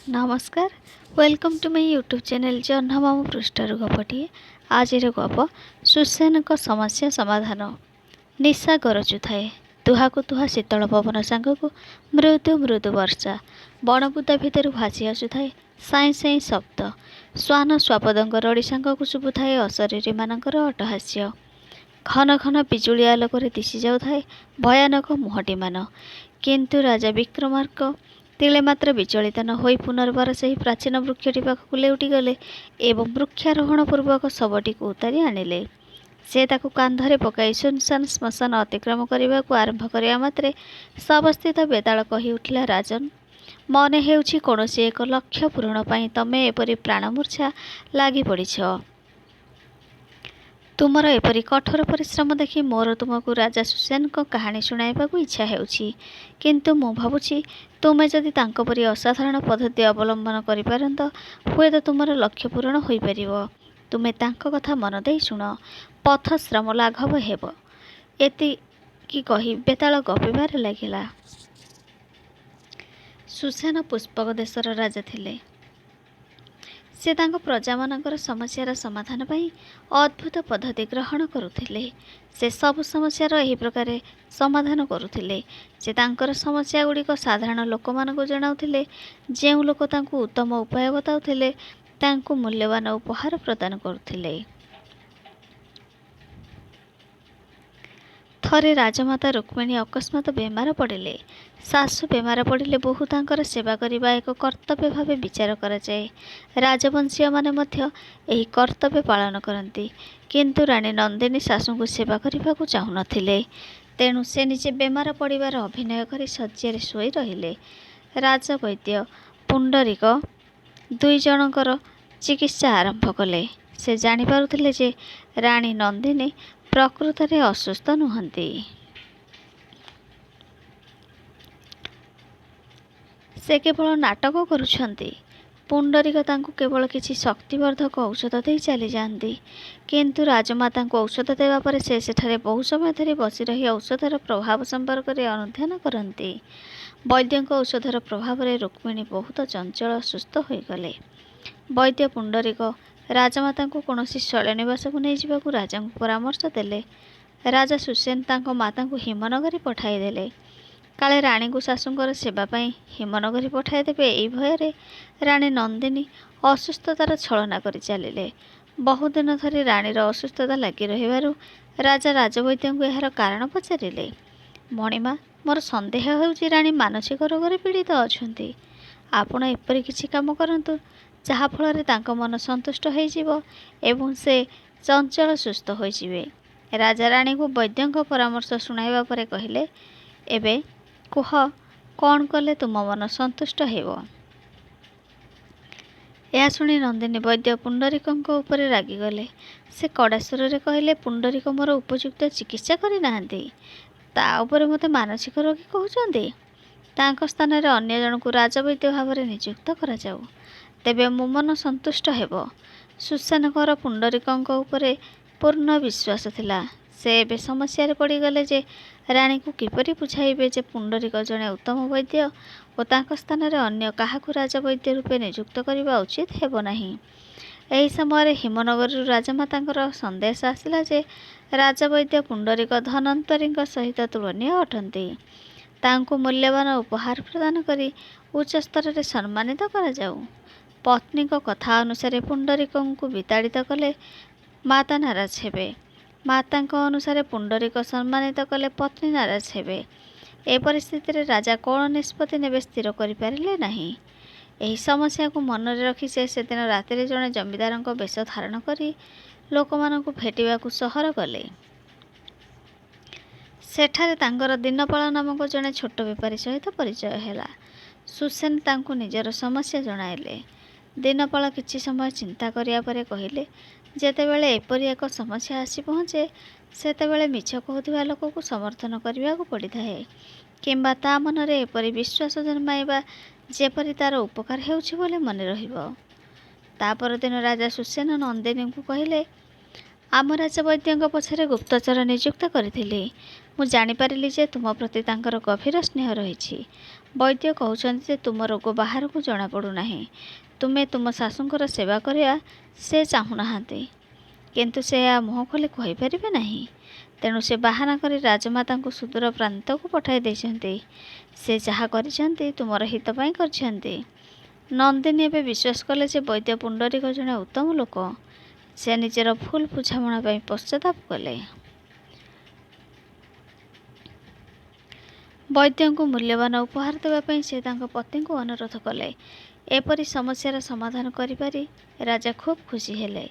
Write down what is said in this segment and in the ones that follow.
नमस्कार welcome to my YouTube channel जन्ममामू पृष्ठार गपटे आज गप सुसेन समस्या समाधान। निशा गरजु थाए तुहाकु तुहा शीतल पवन सांगकु मृदु मृदु वर्षा बणबुदा भितर भासी आसुए साई साई शब्द श्वान स्वापदंग रड़ी सांगकु शुभुए अशरीरी मानकर अट्टहास्य घन घन बिजुली आलोक दिशि जाउए भयानक मुहटी मान किंतु राजा विक्रमार्क तिले मात्र विचलित न होई पुनर्बार से प्राचीन वृक्षटी पाखक लेउटी गले एवं वृक्षारोहण पूर्वक शवटी को उतारी आनिले। से ताकू कांधरे पकाई सुनसान श्मशान अतिक्रम करने को आरंभ करिया मात्रे सबस्थित बेताल कही उठिला राजन मने हेउछि कोनोसी एक लक्ष्य पूरण पई तमे एपरि प्राणमूर्छा लागि पड़िछ। तुमर एपरी कठोर परिश्रम देखि मोर तुमको राजा सुसेन को कहानी शुणाइबाकू इच्छा हेउछि किंतु मु भाबुछि तुमे जदि तांको परी असाधारण पद्धति अवलंबन करिपारंत हुए तो तुमर लक्ष्य पूरण होई परिबो। तुमे तांको कथा मन देई शुण पथ श्रम लाघव हेबो। एति कि कही बेताल गपिबार लागिला। सुसेन पुष्पक देशर राजा थिले। से तांको प्रजा मानकर समस्यार समाधान पाई अद्भुत पद्धति ग्रहण करुथिले। से सब समस्यार एही प्रकार समाधान करुथिले। से तांकर समस्या गुड़िक साधारण लोक मानकु जणाउथिले। जेउ लोक तांकु उत्तम उपाय बताउथिले तांकु मूल्यवान उपहार प्रदान करुथिले। थरे राजमाता रुक्मिणी अकस्मात बेमार पड़िले। सासु बेमार पड़िले बहु तांकर सेवा करिबा एक कर्तव्य भावे विचार कराए। राजवंशीय माने मध्य एही कर्तव्य पालन करती किंतु रानी नंदिनी सासु को सेवा करने को चाहू नथिले। तेणु से निजे बेमार पड़िबार अभिनय करी शଯ୍ୟାରେ शोई रहिले। राजा वैद्य पुंडरीक दुई जनकर चिकित्सा आरंभ कले। से जानि पारुथिले जे रानी नंदिनी प्रकृत रे असुस्थ नुहंती। से केवल नाटक करुछंती। पुंडरीक तांको केवल किछि शक्तिवर्धक औषध दे चली जाती किंतु राजमाता को औषध देवा पर से सेठारे बहु समय धरी बसी रही औषधर प्रभाव संपर्क में अनुध्यान करती। वैद्य औषधर प्रभाव में रुक्मिणी बहुत चंचल सुस्थ हो गले। वैद्य पुंडरीक राजमाता को कौन शैलनिवास को नहीं जावाकू राजा को परामर्श देले। राजा सुसेन तांको माता को हिमनगरी पठाईदेले। काले राणी को शाशुंकर सेवाई हिमनगरी पठाईदेवे यही भय राणी नंदिनी असुस्थतार छलना कर चलिले। बहुदिन धरी राणीर असुस्थता लगी रहिबारु राजा राजवैद्य को यार कारण पचारिले। मणिमा मोर संदेह होउछि राणी मानसिक रोग पीड़ित अछंती। आपण एपरि किछि काम करंतु जहा फल तांको मन संतुष्ट हो एवं से चंचल सुस्थ हो जिवे। राजा राणी को वैद्य परामर्श शुणाइबा परे कहिले एबे कुह कौन कले तुम मन संतुष्ट हेबो। यह शुणी नंदिनी वैद्य पुंडरीक उपर रागिगले। से कड़ा स्वर रे कहले पुंडरीक मोर उपयुक्त चिकित्सा करि नाहंती ता उपर मते मानसिक रोगी कहउचंदी। तांको स्थान रे अन्य जन को राजवैद्य भाव में नियुक्त करा जाऊ तेबे मो मन संतुष्ट हेबो। सुसेनकर पुंडरीक उपर पूर्ण विश्वास थिला। से एबे समस्या रे पड़ी गले जे राणी को किपरि बुझाइबे जे पुंडरीक जने उत्तम वैद्य और तांको स्थान रे अन्य काहाकू राजवैद्य रूपे नियुक्त करबा उचित हेबो नाही। एही समय हिमनगर राजमाता संदेश आसिला जे राजवैद्य पुंडरीक धनवंतरी सहित तुलनीय अटंती। तांको मूल्यवान उपहार प्रदान करी उच्च स्तर रे सम्मानित करा जाऊ। पत्नी को कथा अनुसार पुंडरीक को विताड़ित कले माता नाराज हेबे। माता अनुसार पुंडरीक सम्मानित कले पत्नी नाराज हेबे। ए परिस्थिति रे राजा कौन निष्पत्ति नेबे स्थिर करिपारिले नाही। एही समस्या को मन रे रखी से दिन राति जड़े जमीदार वेश धारण करी लोक मानकु भेटिबाकू सहर गले। सेठारे तांकर दिनपाल नामक जड़े छोट बेपारी सहित परिचय हैला। सुसेन तांकु निजर समस्या जणाइले। दिनपाल किछि समय चिंता करिया परे कहिले जेतेबेले एपरि एक समस्या आसी पहुँचे सेतेबेले मिछ कहूथिबा लोक को समर्थन करने को पड़ी थाए किंबा ता मनरे एपरि विश्वास जन्माइबा जेपरि तार उपकार हेउछि बोले मन रहिबो। ता परदिन राजा सुसेन नंदिनी को कहिले आम राजवैद्य पछरे गुप्तचर नियुक्त करिथिली। ମୁଁ ଜାଣିପାରିଲି ଯେ ତୁମ ପ୍ରତି ତାଙ୍କର ଗଭୀର ସ୍ନେହ ରହିଛି। ବୈଦ୍ୟ କହୁଛନ୍ତି ଯେ ତୁମ ରୋଗ ବାହାରକୁ ଜଣାପଡ଼ୁନାହିଁ। ତୁମେ ତୁମ ଶାଶୁଙ୍କର ସେବା କରିବା ସେ ଚାହୁଁନାହାନ୍ତି, କିନ୍ତୁ ସେ ଏହା ମୁହଁ ଖୋଲି କହିପାରିବେ ନାହିଁ। ତେଣୁ ସେ ବାହାନା କରି ରାଜମାତାଙ୍କୁ ସୁଦୂର ପ୍ରାନ୍ତକୁ ପଠାଇ ଦେଇଛନ୍ତି। ସେ ଯାହା କରିଛନ୍ତି ତୁମର ହିତ ପାଇଁ କରିଛନ୍ତି। ନନ୍ଦିନୀ ଏବେ ବିଶ୍ୱାସ କଲେ ଯେ ବୈଦ୍ୟ ପୁଣ୍ଡରୀକ ଜଣେ ଉତ୍ତମ ଲୋକ। ସେ ନିଜର ଭୁଲ ବୁଝାମଣା ପାଇଁ ପଶ୍ଚାତାପ କଲେ। ବୈଦ୍ୟଙ୍କୁ ମୂଲ୍ୟବାନ ଉପହାର ଦେବା ପାଇଁ ସେ ତାଙ୍କ ପତିଙ୍କୁ ଅନୁରୋଧ କଲେ। ଏପରି ସମସ୍ୟାର ସମାଧାନ କରିପାରି ରାଜା ଖୁବ୍ ଖୁସି ହେଲେ।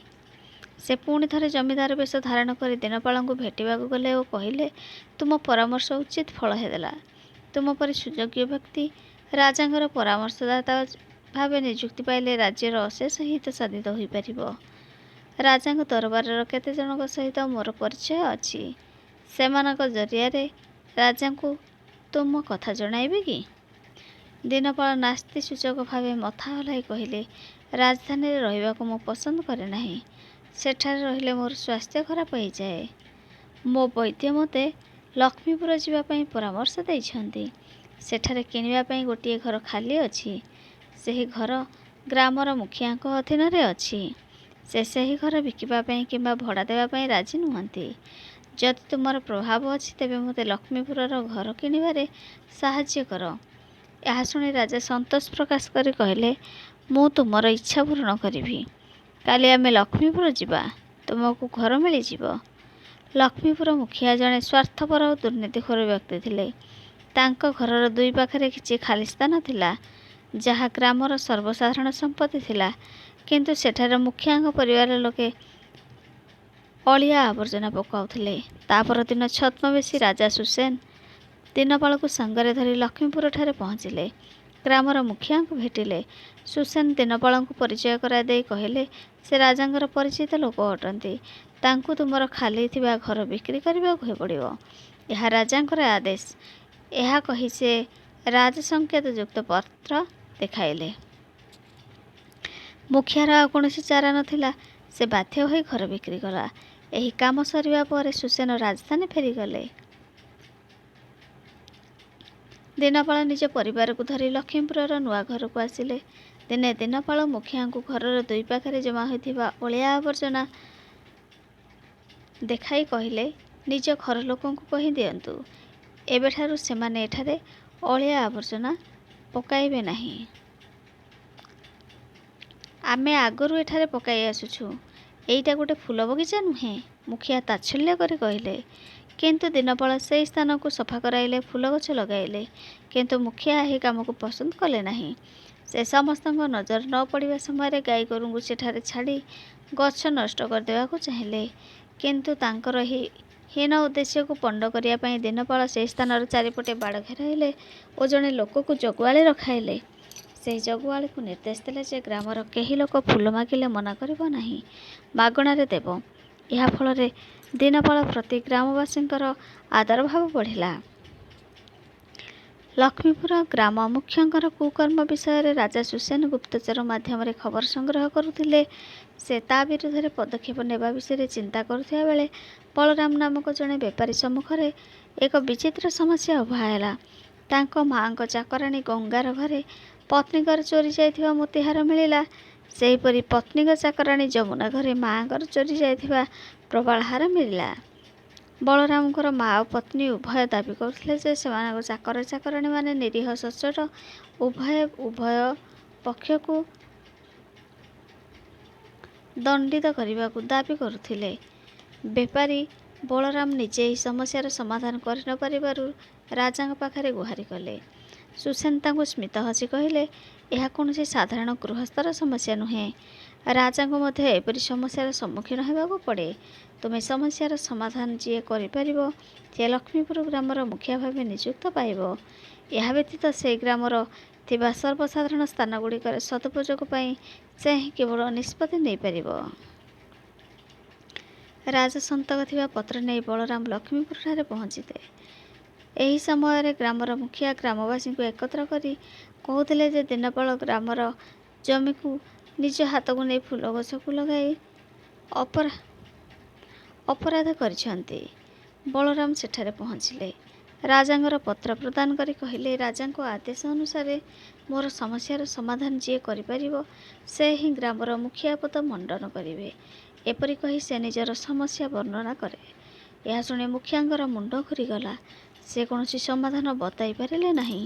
ସେ ପୁଣି ଥରେ ଜମିଦାର ବେଶ ଧାରଣ କରି ଦିନପାଳଙ୍କୁ ଭେଟିବାକୁ ଗଲେ ଓ କହିଲେ, ତୁମ ପରାମର୍ଶ ଉଚିତ ଫଳ ଦେଲା। ତୁମ ପରି ସୁଯୋଗ୍ୟ ବ୍ୟକ୍ତି ରାଜାଙ୍କର ପରାମର୍ଶଦାତା ଭାବେ ନିଯୁକ୍ତି ପାଇଲେ ରାଜ୍ୟର ଅଶେଷ ହିତ ସାଧିତ ହୋଇପାରିବ। ରାଜାଙ୍କ ଦରବାରର କେତେଜଣଙ୍କ ସହିତ ମୋର ପରିଚୟ ଅଛି। ସେମାନଙ୍କ ଜରିଆରେ ରାଜାଙ୍କୁ ତୁମ କଥା ଜଣାଇବି କି? ଦିନପାଳ ନାସ୍ତି ସୂଚକ ଭାବେ ମଥା ହଲାଇ କହିଲେ, ରାଜଧାନୀରେ ରହିବାକୁ ମୁଁ ପସନ୍ଦ କରେ ନାହିଁ। ସେଠାରେ ରହିଲେ ମୋର ସ୍ୱାସ୍ଥ୍ୟ ଖରାପ ହୋଇଯାଏ। ମୋ ବୈଦ୍ୟ ମୋତେ ଲକ୍ଷ୍ମୀପୁର ଯିବା ପାଇଁ ପରାମର୍ଶ ଦେଇଛନ୍ତି। ସେଠାରେ କିଣିବା ପାଇଁ ଗୋଟିଏ ଘର ଖାଲି ଅଛି। ସେହି ଘର ଗ୍ରାମର ମୁଖିଆଙ୍କ ଅଧୀନରେ ଅଛି। ସେ ସେହି ଘର ବିକିବା ପାଇଁ କିମ୍ବା ଭଡ଼ା ଦେବା ପାଇଁ ରାଜି ନୁହନ୍ତି। ଯଦି ତୁମର ପ୍ରଭାବ ଅଛି ତେବେ ମୋତେ ଲକ୍ଷ୍ମୀପୁରର ଘର କିଣିବାରେ ସାହାଯ୍ୟ କର। ଏହା ଶୁଣି ରାଜା ସନ୍ତୋଷ ପ୍ରକାଶ କରି କହିଲେ, ମୁଁ ତୁମର ଇଚ୍ଛା ପୂରଣ କରିବି। କାଲି ଆମେ ଲକ୍ଷ୍ମୀପୁର ଯିବା। ତୁମକୁ ଘର ମିଳିଯିବ। ଲକ୍ଷ୍ମୀପୁର ମୁଖିଆ ଜଣେ ସ୍ୱାର୍ଥପର ଓ ଦୁର୍ନୀତିଖୋର ବ୍ୟକ୍ତି ଥିଲେ। ତାଙ୍କ ଘରର ଦୁଇ ପାଖରେ କିଛି ଖାଲି ସ୍ଥାନ ଥିଲା, ଯାହା ଗ୍ରାମର ସର୍ବସାଧାରଣ ସମ୍ପତ୍ତି ଥିଲା। କିନ୍ତୁ ସେଠାରେ ମୁଖିଆଙ୍କ ପରିବାର ଲୋକେ ଅଳିଆ ଆବର୍ଜନା ପକାଉଥିଲେ। ତା ପରଦିନ ଛଦ୍ମବେଶୀ ରାଜା ସୁସେନ ଦିନପାଳକୁ ସାଙ୍ଗରେ ଧରି ଲକ୍ଷ୍ମୀପୁରଠାରେ ପହଞ୍ଚିଲେ। ଗ୍ରାମର ମୁଖିଆଙ୍କୁ ଭେଟିଲେ। ସୁସେନ ଦିନପାଳଙ୍କୁ ପରିଚୟ କରାଇଦେଇ କହିଲେ, ସେ ରାଜାଙ୍କର ପରିଚିତ ଲୋକ ଅଟନ୍ତି। ତାଙ୍କୁ ତୁମର ଖାଲି ଥିବା ଘର ବିକ୍ରି କରିବାକୁ ପଡ଼ିବ। ଏହା ରାଜାଙ୍କର ଆଦେଶ। ଏହା କହି ସେ ରାଜସଂକେତ ଯୁକ୍ତ ପତ୍ର ଦେଖାଇଲେ। ମୁଖିଆର ଆଉ କୌଣସି ଚାରା ନଥିଲା। ସେ ବାଧ୍ୟ ହୋଇ ଘର ବିକ୍ରି କଲା। ଏହି କାମ ସରିବା ପରେ ସୁସେନ ରାଜଧାନୀ ଫେରିଗଲେ। ଦିନପାଳ ନିଜ ପରିବାରକୁ ଧରି ଲକ୍ଷ୍ମୀପୁରର ନୂଆ ଘରକୁ ଆସିଲେ। ଦିନେ ଦିନପାଳ ମୁଖିଆଙ୍କୁ ଘରର ଦୁଇ ପାଖରେ ଜମା ହୋଇଥିବା ଅଳିଆ ଆବର୍ଜନା ଦେଖାଇ କହିଲେ, ନିଜ ଘର ଲୋକଙ୍କୁ କହି ଦିଅନ୍ତୁ, ଏବେଠାରୁ ସେମାନେ ଏଠାରେ ଅଳିଆ ଆବର୍ଜନା ପକାଇବେ ନାହିଁ। ଆମେ ଆଗରୁ ଏଠାରେ ପକାଇ ଆସୁଛୁ। ଏଇଟା ଗୋଟେ ଫୁଲ ବଗିଚା ନୁହେଁ। ମୁଖିଆ ତାଚ୍ଛଲ୍ୟ କରି କହିଲେ। କିନ୍ତୁ ଦିନପାଳ ସେହି ସ୍ଥାନକୁ ସଫା କରାଇଲେ, ଫୁଲ ଗଛ ଲଗାଇଲେ। କିନ୍ତୁ ମୁଖିଆ ଏହି କାମକୁ ପସନ୍ଦ କଲେ ନାହିଁ। ସେ ସମସ୍ତଙ୍କ ନଜର ନ ପଡ଼ିବା ସମୟରେ ଗାଈ ଗୋରୁଙ୍କୁ ସେଠାରେ ଛାଡ଼ି ଗଛ ନଷ୍ଟ କରିଦେବାକୁ ଚାହିଁଲେ। କିନ୍ତୁ ତାଙ୍କର ଏହି ହୀନ ଉଦ୍ଦେଶ୍ୟକୁ ପଣ୍ଡ କରିବା ପାଇଁ ଦିନପାଳ ସେହି ସ୍ଥାନର ଚାରିପଟେ ବାଡ଼ ଘେରାଇଲେ ଓ ଜଣେ ଲୋକକୁ ଜଗୁଆଳି ରଖାଇଲେ। ସେହି ଜଗୁଆଳିକୁ ନିର୍ଦ୍ଦେଶ ଦେଲେ ଯେ ଗ୍ରାମର କେହି ଲୋକ ଫୁଲ ମାଗିଲେ ମନା କରିବ ନାହିଁ, ମାଗଣାରେ ଦେବ। ଏହା ଫଳରେ ଦିନପାଳ ପ୍ରତି ଗ୍ରାମବାସୀଙ୍କର ଆଦର ଭାବ ବଢ଼ିଲା। ଲକ୍ଷ୍ମୀପୁର ଗ୍ରାମ ମୁଖ୍ୟଙ୍କର କୁକର୍ମ ବିଷୟରେ ରାଜା ସୁସେନ ଗୁପ୍ତଚର ମାଧ୍ୟମରେ ଖବର ସଂଗ୍ରହ କରୁଥିଲେ। ସେ ତା ବିରୁଦ୍ଧରେ ପଦକ୍ଷେପ ନେବା ବିଷୟରେ ଚିନ୍ତା କରୁଥିବା ବେଳେ ବଳରାମ ନାମକ ଜଣେ ବେପାରୀ ସମ୍ମୁଖରେ ଏକ ବିଚିତ୍ର ସମସ୍ୟା ଉଭା ହେଲା। ତାଙ୍କ ମାଆଙ୍କ ଚାକରାଣୀ ଗଙ୍ଗାର ଘରେ ପତ୍ନୀଙ୍କର ଚୋରି ଯାଇଥିବା ମୋତିହାର ମିଳିଲା। ସେହିପରି ପତ୍ନୀଙ୍କ ଚାକରାଣୀ ଯମୁନା ଘରେ ମାଆଙ୍କର ଚୋରି ଯାଇଥିବା ପ୍ରବାଳ ହାର ମିଳିଲା। ବଳରାମଙ୍କର ମା ଓ ପତ୍ନୀ ଉଭୟ ଦାବି କରୁଥିଲେ ଯେ ସେମାନଙ୍କ ଚାକର ଚାକରାଣୀମାନେ ନିରୀହ ସଚ୍ଚୋଟ। ଉଭୟ ପକ୍ଷକୁ ଦଣ୍ଡିତ କରିବାକୁ ଦାବି କରୁଥିଲେ। ବେପାରୀ ବଳରାମ ନିଜେ ଏହି ସମସ୍ୟାର ସମାଧାନ କରି ନ ପାରିବାରୁ ରାଜାଙ୍କ ପାଖରେ ଗୁହାରି କଲେ। ସୁସେନ ତାଙ୍କୁ ସ୍ମିତ ହସି କହିଲେ, ଏହା କୌଣସି ସାଧାରଣ ଗୃହସ୍ଥର ସମସ୍ୟା ନୁହେଁ। ରାଜାଙ୍କୁ ମଧ୍ୟ ଏପରି ସମସ୍ୟାର ସମ୍ମୁଖୀନ ହେବାକୁ ପଡ଼େ। ତୁମେ ସମସ୍ୟାର ସମାଧାନ ଯିଏ କରିପାରିବ, ସେ ଲକ୍ଷ୍ମୀପୁର ଗ୍ରାମର ମୁଖିଆ ଭାବେ ନିଯୁକ୍ତ ପାଇବ। ଏହା ବ୍ୟତୀତ ସେହି ଗ୍ରାମର ଥିବା ସର୍ବସାଧାରଣ ସ୍ଥାନଗୁଡ଼ିକର ସଦୁପଯୋଗ ପାଇଁ ସେ ହିଁ କେବଳ ନିଷ୍ପତ୍ତି ନେଇପାରିବ। ରାଜସନ୍ତକ ଥିବା ପତ୍ର ନେଇ ବଳରାମ ଲକ୍ଷ୍ମୀପୁରଠାରେ ପହଞ୍ଚିଲେ। ଏହି ସମୟରେ ଗ୍ରାମର ମୁଖିଆ ଗ୍ରାମବାସୀଙ୍କୁ ଏକତ୍ର କରି କହୁଥିଲେ ଯେ ଦିନପାଳ ଗ୍ରାମର ଜମିକୁ ନିଜ ହାତକୁ ନେଇ ଫୁଲ ଗଛକୁ ଲଗାଇ ଅପରାଧ କରିଛନ୍ତି। ବଳରାମ ସେଠାରେ ପହଞ୍ଚିଲେ। ରାଜାଙ୍କର ପତ୍ର ପ୍ରଦାନ କରି କହିଲେ, ରାଜାଙ୍କ ଆଦେଶ ଅନୁସାରେ ମୋର ସମସ୍ୟାର ସମାଧାନ ଯିଏ କରିପାରିବ ସେ ହିଁ ଗ୍ରାମର ମୁଖିଆ ପଦ ମଣ୍ଡନ କରିବେ। ଏପରି କହି ସେ ନିଜର ସମସ୍ୟା ବର୍ଣ୍ଣନା କରେ। ଏହା ଶୁଣି ମୁଖିଆଙ୍କର ମୁଣ୍ଡ ଘୂରିଗଲା। ସେ କୌଣସି ସମାଧାନ ବତାଇ ପାରିଲେ ନାହିଁ।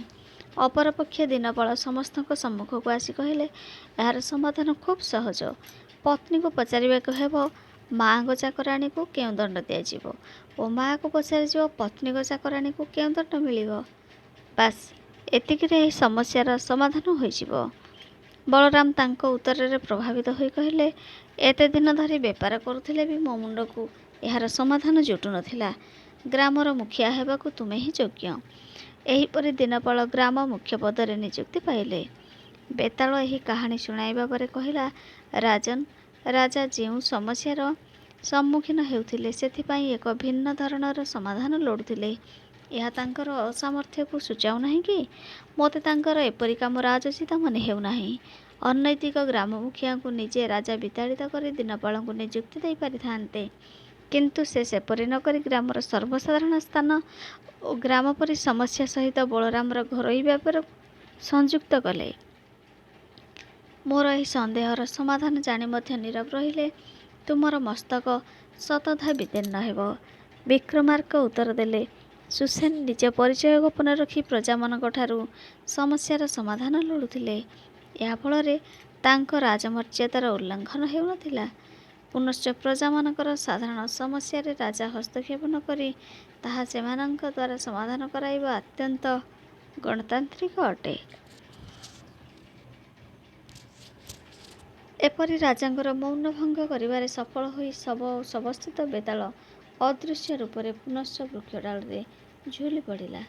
ଅପରପକ୍ଷେ ଦିନପାଳ ସମସ୍ତଙ୍କ ସମ୍ମୁଖକୁ ଆସି କହିଲେ, ଏହାର ସମାଧାନ ଖୁବ୍ ସହଜ। ପତ୍ନୀକୁ ପଚାରିବାକୁ ହେବ ମାଆଙ୍କ ଚାକରାଣୀକୁ କେଉଁ ଦଣ୍ଡ ଦିଆଯିବ ଓ ମାଆକୁ ପଚାରାଯିବ ପତ୍ନୀଙ୍କ ଚାକରାଣୀକୁ କେଉଁ ଦଣ୍ଡ ମିଳିବ। ବାସ୍, ଏତିକିରେ ଏହି ସମସ୍ୟାର ସମାଧାନ ହୋଇଯିବ। ବଳରାମ ତାଙ୍କ ଉତ୍ତରରେ ପ୍ରଭାବିତ ହୋଇ କହିଲେ, ଏତେ ଦିନ ଧରି ବେପାର କରୁଥିଲେ ବି ମୋ ମୁଣ୍ଡକୁ ଏହାର ସମାଧାନ ଜୁଟୁନଥିଲା। ଗ୍ରାମର ମୁଖିଆ ହେବାକୁ ତୁମେ ହିଁ ଯୋଗ୍ୟ। ଏହିପରି ଦିନପାଳ ଗ୍ରାମ ମୁଖ୍ୟ ପଦରେ ନିଯୁକ୍ତି ପାଇଲେ। ବେତାଳ ଏହି କାହାଣୀ ଶୁଣାଇବା ପରେ କହିଲା, ରାଜନ, ରାଜା ଯେଉଁ ସମସ୍ୟାର ସମ୍ମୁଖୀନ ହେଉଥିଲେ ସେଥିପାଇଁ ଏକ ଭିନ୍ନ ଧରଣର ସମାଧାନ ଲୋଡୁଥିଲେ। ଏହା ତାଙ୍କର ଅସାମର୍ଥ୍ୟକୁ ସୂଚାଉ ନାହିଁ କି? ମୋତେ ତାଙ୍କର ଏପରି କାମ ରାଜୋଚିତ ମନେ ହେଉନାହିଁ। ଅନୈତିକ ଗ୍ରାମ ମୁଖିଆଙ୍କୁ ନିଜେ ରାଜା ବିତାଡ଼ିତ କରି ଦିନପାଳଙ୍କୁ ନିଯୁକ୍ତି ଦେଇ ପାରିଥାନ୍ତେ, କିନ୍ତୁ ସେ ସେପରି ନ କରି ଗ୍ରାମର ସର୍ବସାଧାରଣ ସ୍ଥାନ ଓ ଗ୍ରାମ ପରି ସମସ୍ୟା ସହିତ ବଳରାମର ଘରୋଇ ବ୍ୟାପାରକୁ ସଂଯୁକ୍ତ କଲେ। ମୋର ଏହି ସନ୍ଦେହର ସମାଧାନ ଜାଣି ମଧ୍ୟ ନୀରବ ରହିଲେ ତୁମର ମସ୍ତକ ଶତଧା ବିଦୀର୍ଣ୍ଣ ହେବ। ବିକ୍ରମାର୍କ ଉତ୍ତର ଦେଲେ, ସୁସେନ ନିଜ ପରିଚୟ ଗୋପନ ରଖି ପ୍ରଜାମାନଙ୍କଠାରୁ ସମସ୍ୟାର ସମାଧାନ ଲୋଡୁଥିଲେ। ଏହା ଫଳରେ ତାଙ୍କ ରାଜମର୍ଯ୍ୟାଦାର ଉଲ୍ଲଂଘନ ହେଉନଥିଲା। ପୁନଶ୍ଚ ପ୍ରଜାମାନଙ୍କର ସାଧାରଣ ସମସ୍ୟାରେ ରାଜା ହସ୍ତକ୍ଷେପ ନ କରି ତାହା ସେମାନଙ୍କ ଦ୍ୱାରା ସମାଧାନ କରାଇବା ଅତ୍ୟନ୍ତ ଗଣତାନ୍ତ୍ରିକ ଅଟେ। ଏପରି ରାଜାଙ୍କର ମୌନ ଭଙ୍ଗ କରିବାରେ ସଫଳ ହୋଇ ଶବସ୍ଥିତ ବେତାଳ ଅଦୃଶ୍ୟ ରୂପରେ ପୁନଶ୍ଚ ବୃକ୍ଷଡାଳରେ ଝୁଲି ପଡ଼ିଲା।